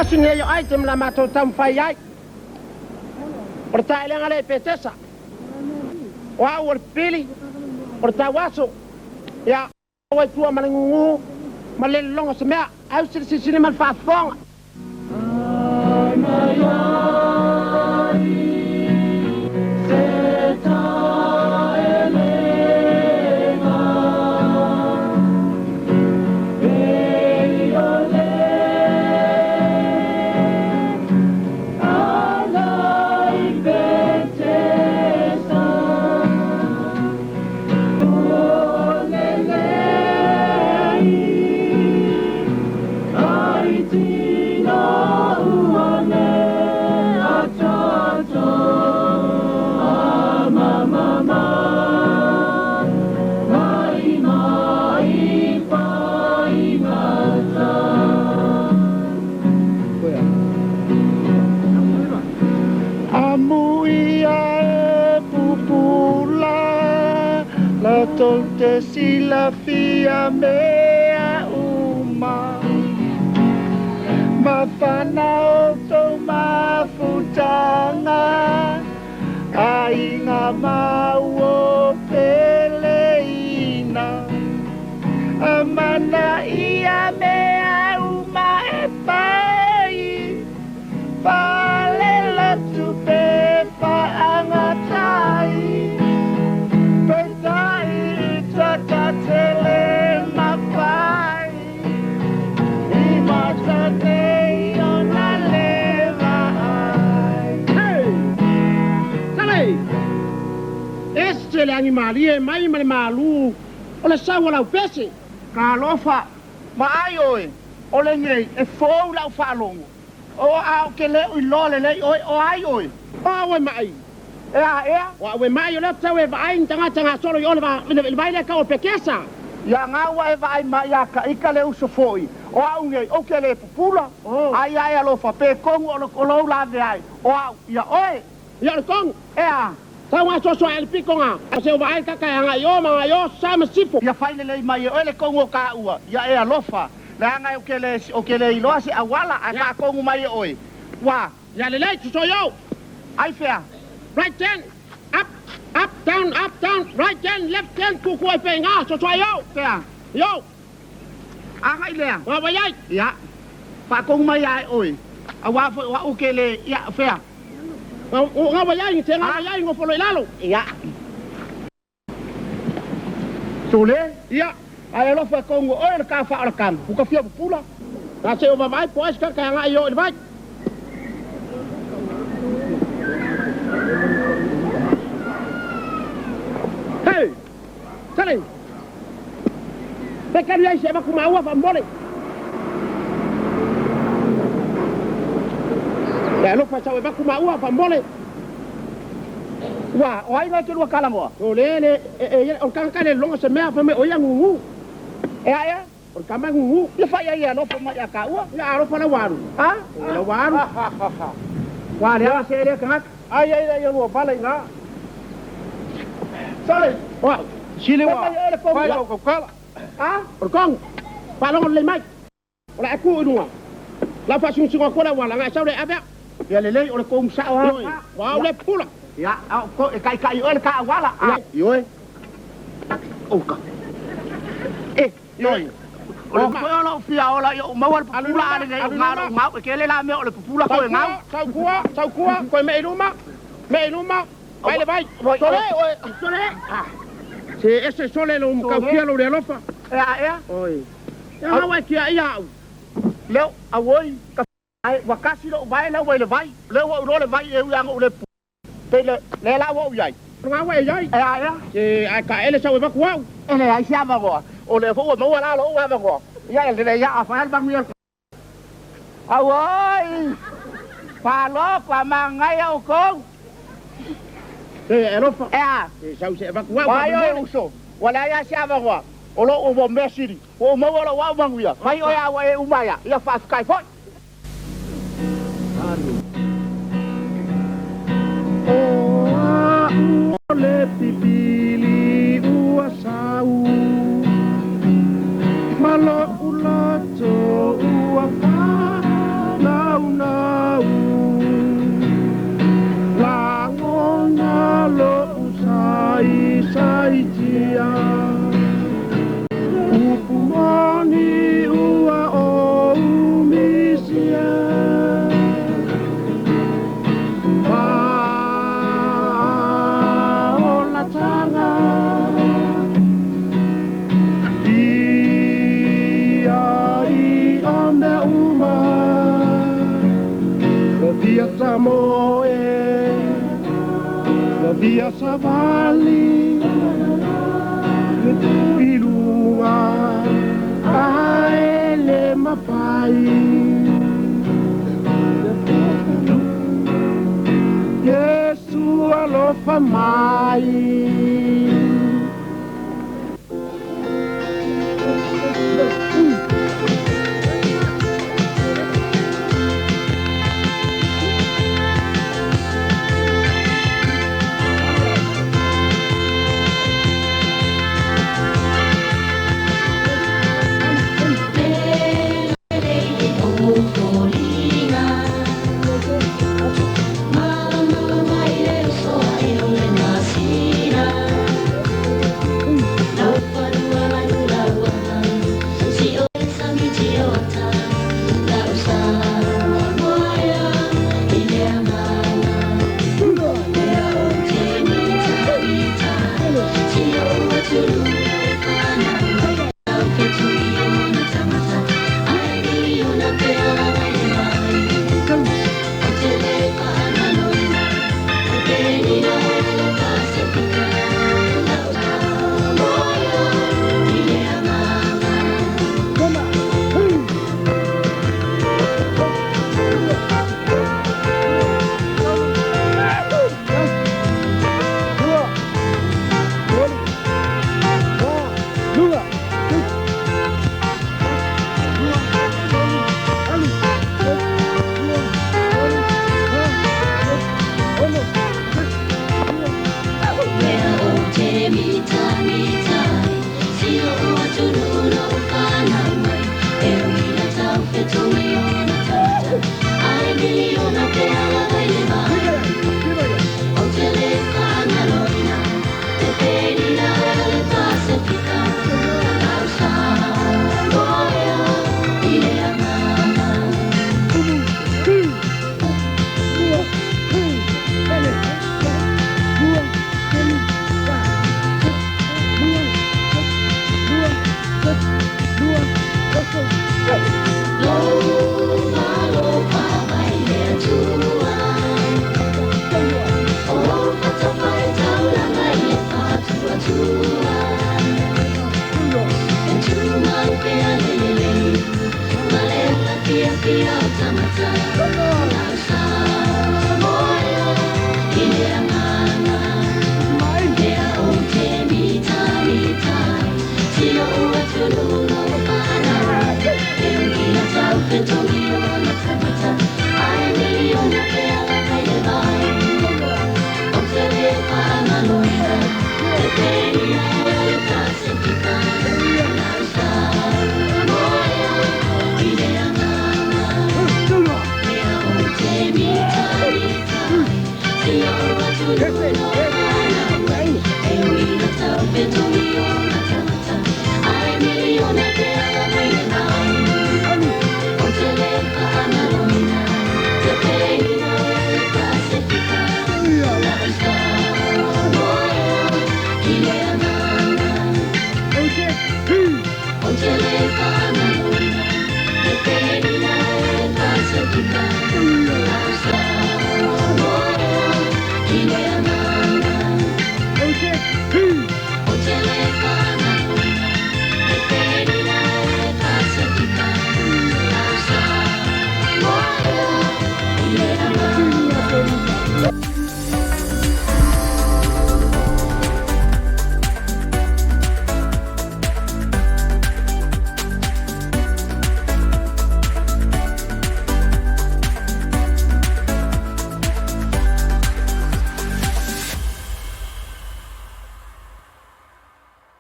kasi ngayon item la mato tamfai ai. Tā'elega le Pētesa. Wa o pili. Tawaso. Ya wa tua malingu malelonga se mea. Au sini mal fafonga. Tolte sila fia mea uma mafana oto mafutanga ainga mau peleina amana ia mea uma e pai palela tupe paangatai le animali e mai male malu o le sawa lau pese ka lofa mai oi o le nei e fou lau falongo o au ke le ui lole le oi o ai oi o mai ea o mai o le tau e vai tanga solo i ole vai le ka o Pētesa ya ngawa e vai mai ya ka ika le uso foi o au nei o ke le pupula ai alofa pe kongo o lo la de ai o au ya oi ya le kong ea Tawa so el pikonga. Se vai ka nga yo manga yo sama sipo. Ya faile le mai o le kongo ka ua. Ya e alofa. La nga o ke le ilo se awala a ka kongo mai oi. Wa, ya le so yo. Ai fea. Right ten. Up down, right ten, left ten ku ku pe nga so yo. Fea. Yo. Anga ile. Wa wa yai. Ya. Pa kongo mai ai oi. Awa wa o ke le ya fea. Nga wa yai te nga yai ngo folo ilalo. Ya. Sule? Ya. Ai lo fa kongo o ka fa al kan. Ku ka fia pula. Na se o vai pois ka nga yo il vai. Hey. Sale. Bekari ai se ba ku maua fa mbole. Ya lo fa sa ba ku maua fa mbole. Wa, o ai nga ke lo kala mo. O le o kan le longa se mea fa me o ya ngungu. Ea. O kama ngungu. Ia fa ia no fa mai ka ua. Ya ro fa la waru. Ha? La waru. Wa le se le kan. Ai yo no fa le nga. Sale. Wa, Sile wa. Fa ko kala. Ha? O kong. Pa lo le mai. O la ku unua. La fa sung sung ko la wala nga sa le ave. Ya le o le ko sa wa. Wa le pula. Ya, ko kai o le ka wala. Yo. O ka. Yoi. O lo fia o la yo mawal pula ale nei ngau ke le la me o le pula ko ngau. Sau kua ko me iluma. Vai le vai. Tole. Se ese sole lo ka kia lo le lofa. Ea. Oi. Ya wa kia ia. Leo a woi ka ai wakasi lo vai la wai le vai. Leo o le vai e yang o le pele le la wo yai. Nga wa yai. Ea. Se ai ka ele sa wa ku wa. Ele ai sia ma go. O le fo mo la lo wa go. Ya le ya fa bang mi. Awoi. Pa lo pa mangai o ko. Elofa. Ea. Sau se va ku wa. Wa yo uso. Wala ya sia ma go. O lo o mesiri. O mo lo wa bang wi. Mai o ya wa e umaya. Ya fa sky fo. Le pipili ua sau malo ulato ua fa na ia savali ilunga aele mapai Yesu alofa mai to